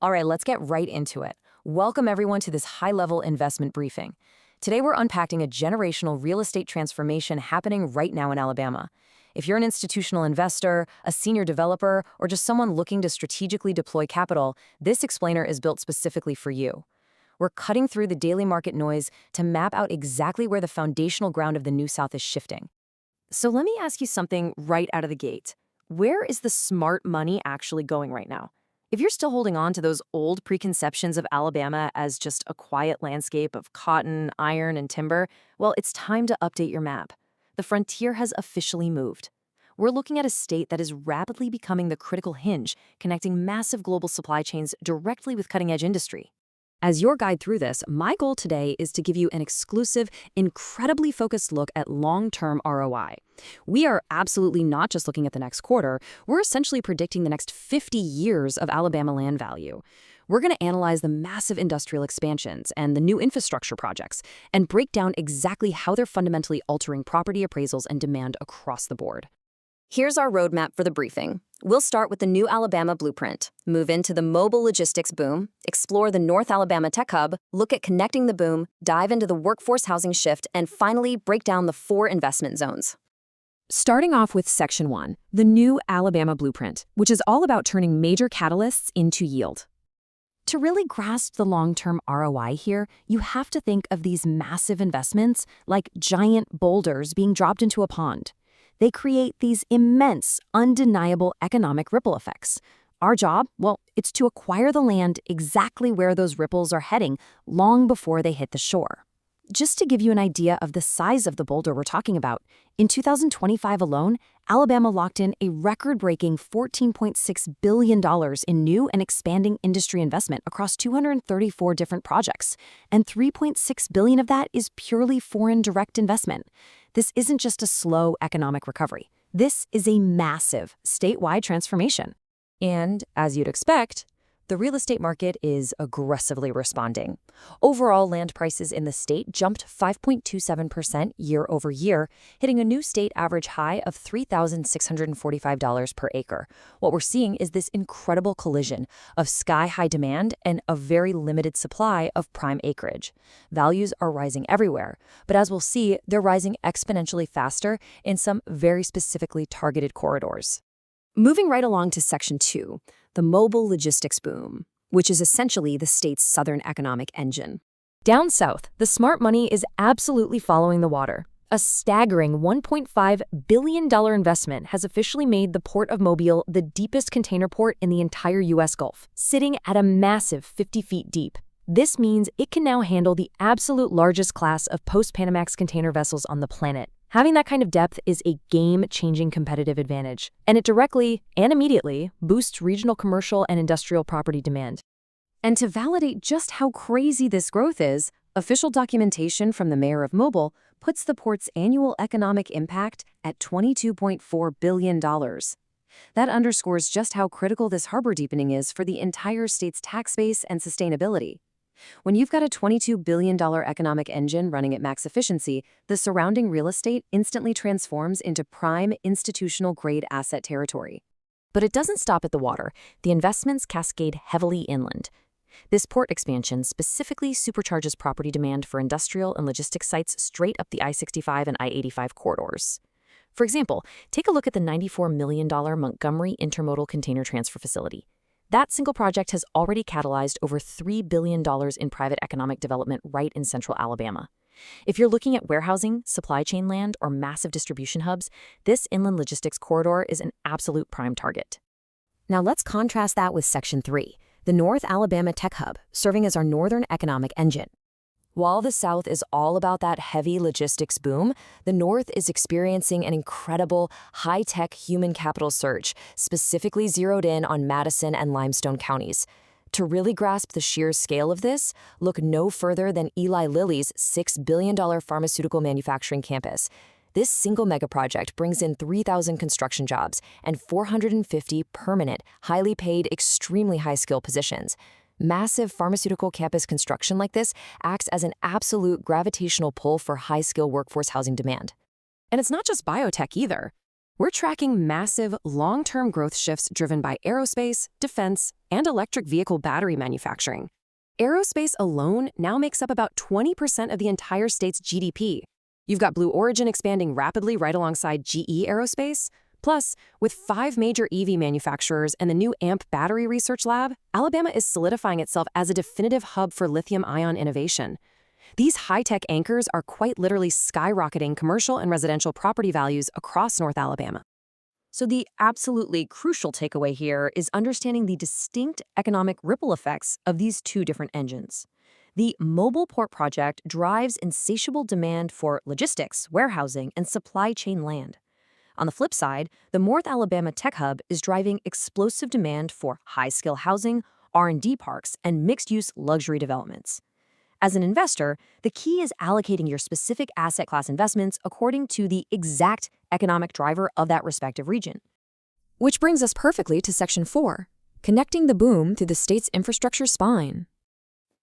All right, let's get right into it. Welcome everyone to this high-level investment briefing. Today we're unpacking a generational real estate transformation happening right now in Alabama. If you're an institutional investor, a senior developer, or just someone looking to strategically deploy capital, this explainer is built specifically for you. We're cutting through the daily market noise to map out exactly where the foundational ground of the New South is shifting. So let me ask you something right out of the gate. Where is the smart money actually going right now? If you're still holding on to those old preconceptions of Alabama as just a quiet landscape of cotton, iron, and timber, well, it's time to update your map. The frontier has officially moved. We're looking at a state that is rapidly becoming the critical hinge, connecting massive global supply chains directly with cutting-edge industry. As your guide through this, my goal today is to give you an exclusive, incredibly focused look at long-term ROI. We are absolutely not just looking at the next quarter, we're essentially predicting the next 50 years of Alabama land value. We're going to analyze the massive industrial expansions and the new infrastructure projects and break down exactly how they're fundamentally altering property appraisals and demand across the board. Here's our roadmap for the briefing. We'll start with the new Alabama blueprint, move into the mobile logistics boom, explore the North Alabama tech hub, look at connecting the boom, dive into the workforce housing shift, and finally break down the 4 investment zones. Starting off with Section 1, the new Alabama blueprint, which is all about turning major catalysts into yield. To really grasp the long-term ROI here, you have to think of these massive investments like giant boulders being dropped into a pond. They create these immense, undeniable economic ripple effects. Our job, well, it's to acquire the land exactly where those ripples are heading long before they hit the shore. Just to give you an idea of the size of the boulder we're talking about, in 2025 alone, Alabama locked in a record-breaking $14.6 billion in new and expanding industry investment across 234 different projects, and $3.6 billion of that is purely foreign direct investment. This isn't just a slow economic recovery. This is a massive statewide transformation. And, as you'd expect, the real estate market is aggressively responding. Overall, land prices in the state jumped 5.27% year over year, hitting a new state average high of $3,645 per acre. What we're seeing is this incredible collision of sky-high demand and a very limited supply of prime acreage. Values are rising everywhere, but as we'll see, they're rising exponentially faster in some very specifically targeted corridors. Moving right along to Section 2, the mobile logistics boom, which is essentially the state's southern economic engine. Down south, the smart money is absolutely following the water. A staggering $1.5 billion investment has officially made the Port of Mobile the deepest container port in the entire U.S. Gulf, sitting at a massive 50 feet deep. This means it can now handle the absolute largest class of post-Panamax container vessels on the planet. Having that kind of depth is a game-changing competitive advantage, and it directly and immediately boosts regional commercial and industrial property demand. And to validate just how crazy this growth is, official documentation from the mayor of Mobile puts the port's annual economic impact at $22.4 billion. That underscores just how critical this harbor deepening is for the entire state's tax base and sustainability. When you've got a $22 billion economic engine running at max efficiency, the surrounding real estate instantly transforms into prime institutional-grade asset territory. But it doesn't stop at the water. The investments cascade heavily inland. This port expansion specifically supercharges property demand for industrial and logistics sites straight up the I-65 and I-85 corridors. For example, take a look at the $94 million Montgomery Intermodal Container Transfer Facility. That single project has already catalyzed over $3 billion in private economic development right in central Alabama. If you're looking at warehousing, supply chain land, or massive distribution hubs, this inland logistics corridor is an absolute prime target. Now let's contrast that with Section 3, the North Alabama Tech Hub, serving as our northern economic engine. While the South is all about that heavy logistics boom, the North is experiencing an incredible high-tech human capital surge, specifically zeroed in on Madison and Limestone counties. To really grasp the sheer scale of this, look no further than Eli Lilly's $6 billion pharmaceutical manufacturing campus. This single megaproject brings in 3,000 construction jobs and 450 permanent, highly paid, extremely high-skill positions. Massive pharmaceutical campus construction like this acts as an absolute gravitational pull for high-skill workforce housing demand. And it's not just biotech either. We're tracking massive, long-term growth shifts driven by aerospace, defense, and electric vehicle battery manufacturing. Aerospace alone now makes up about 20% of the entire state's GDP. You've got Blue Origin expanding rapidly right alongside GE Aerospace. Plus, with 5 major EV manufacturers and the new AMP battery research lab, Alabama is solidifying itself as a definitive hub for lithium-ion innovation. These high-tech anchors are quite literally skyrocketing commercial and residential property values across North Alabama. So the absolutely crucial takeaway here is understanding the distinct economic ripple effects of these two different engines. The mobile port project drives insatiable demand for logistics, warehousing, and supply chain land. On the flip side, the North Alabama Tech Hub is driving explosive demand for high-skill housing, R&D parks, and mixed-use luxury developments. As an investor, the key is allocating your specific asset class investments according to the exact economic driver of that respective region. Which brings us perfectly to Section 4, connecting the boom through the state's infrastructure spine.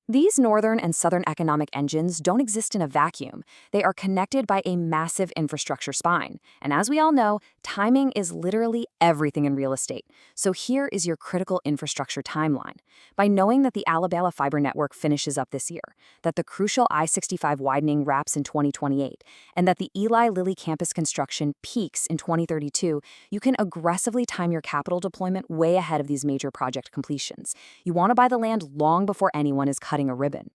These northern and southern economic engines don't exist in a vacuum. They are connected by a massive infrastructure spine. And as we all know, timing is literally everything in real estate. So here is your critical infrastructure timeline. By knowing that the Alabama fiber network finishes up this year, that the crucial I-65 widening wraps in 2028, and that the Eli Lilly campus construction peaks in 2032, you can aggressively time your capital deployment way ahead of these major project completions. You want to buy the land long before anyone is cutting a ribbon.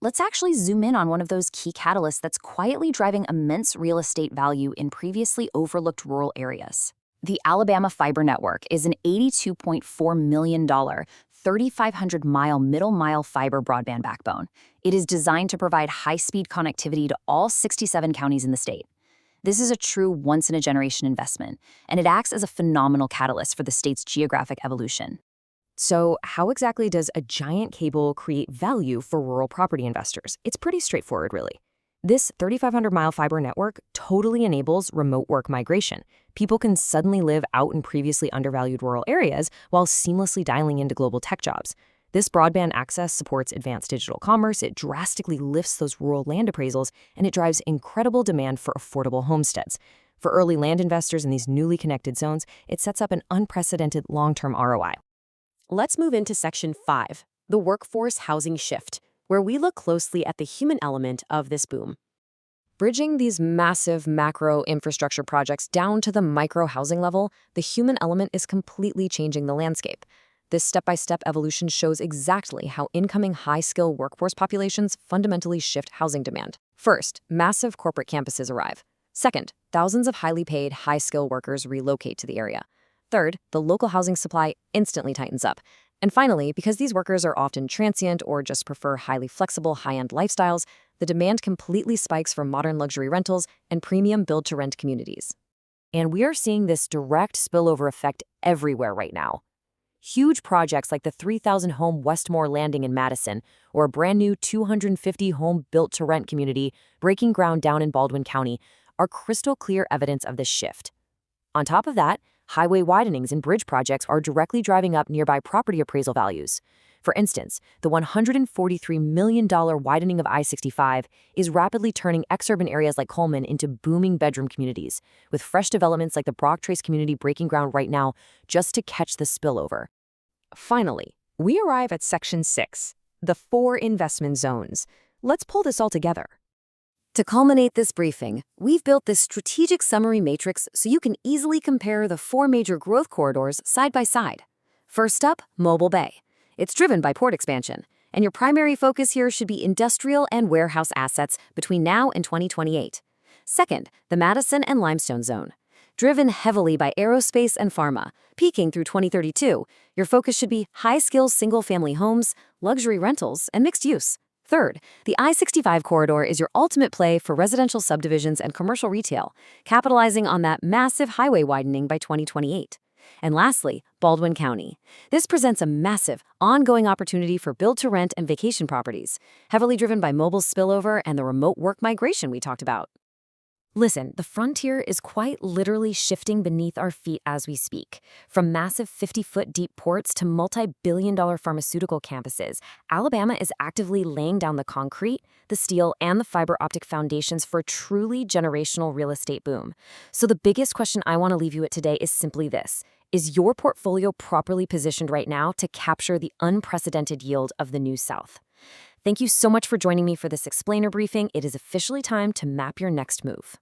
Let's actually zoom in on one of those key catalysts that's quietly driving immense real estate value in previously overlooked rural areas. The Alabama Fiber Network is an $82.4 million, 3,500-mile middle-mile fiber broadband backbone. It is designed to provide high-speed connectivity to all 67 counties in the state. This is a true once-in-a-generation investment, and it acts as a phenomenal catalyst for the state's geographic evolution. So how exactly does a giant cable create value for rural property investors? It's pretty straightforward, really. This 3,500-mile fiber network totally enables remote work migration. People can suddenly live out in previously undervalued rural areas while seamlessly dialing into global tech jobs. This broadband access supports advanced digital commerce, it drastically lifts those rural land appraisals, and it drives incredible demand for affordable homesteads. For early land investors in these newly connected zones, it sets up an unprecedented long-term ROI. Let's move into Section 5, the workforce housing shift, where we look closely at the human element of this boom. Bridging these massive macro infrastructure projects down to the micro housing level, the human element is completely changing the landscape. This step-by-step evolution shows exactly how incoming high-skill workforce populations fundamentally shift housing demand. First, massive corporate campuses arrive. Second, thousands of highly paid, high-skill workers relocate to the area. Third, the local housing supply instantly tightens up. And finally, because these workers are often transient or just prefer highly flexible, high-end lifestyles, the demand completely spikes for modern luxury rentals and premium build-to-rent communities. And we are seeing this direct spillover effect everywhere right now. Huge projects like the 3,000-home Westmore Landing in Madison, or a brand-new 250-home built-to-rent community breaking ground down in Baldwin County, are crystal clear evidence of this shift. On top of that, highway widenings and bridge projects are directly driving up nearby property appraisal values. For instance, the $143 million widening of I-65 is rapidly turning exurban areas like Coleman into booming bedroom communities, with fresh developments like the Brock Trace community breaking ground right now just to catch the spillover. Finally, we arrive at Section 6, the 4 investment zones. Let's pull this all together. To culminate this briefing, we've built this strategic summary matrix so you can easily compare the 4 major growth corridors side by side. First up, Mobile Bay. It's driven by port expansion, and your primary focus here should be industrial and warehouse assets between now and 2028. Second, the Madison and Limestone Zone. Driven heavily by aerospace and pharma, peaking through 2032, your focus should be high-skill single-family homes, luxury rentals, and mixed use. Third, the I-65 corridor is your ultimate play for residential subdivisions and commercial retail, capitalizing on that massive highway widening by 2028. And lastly, Baldwin County. This presents a massive, ongoing opportunity for build-to-rent and vacation properties, heavily driven by mobile spillover and the remote work migration we talked about. Listen, the frontier is quite literally shifting beneath our feet as we speak. From massive 50-foot deep ports to multi-billion-dollar pharmaceutical campuses, Alabama is actively laying down the concrete, the steel, and the fiber optic foundations for a truly generational real estate boom. So the biggest question I want to leave you with today is simply this. Is your portfolio properly positioned right now to capture the unprecedented yield of the New South? Thank you so much for joining me for this explainer briefing. It is officially time to map your next move.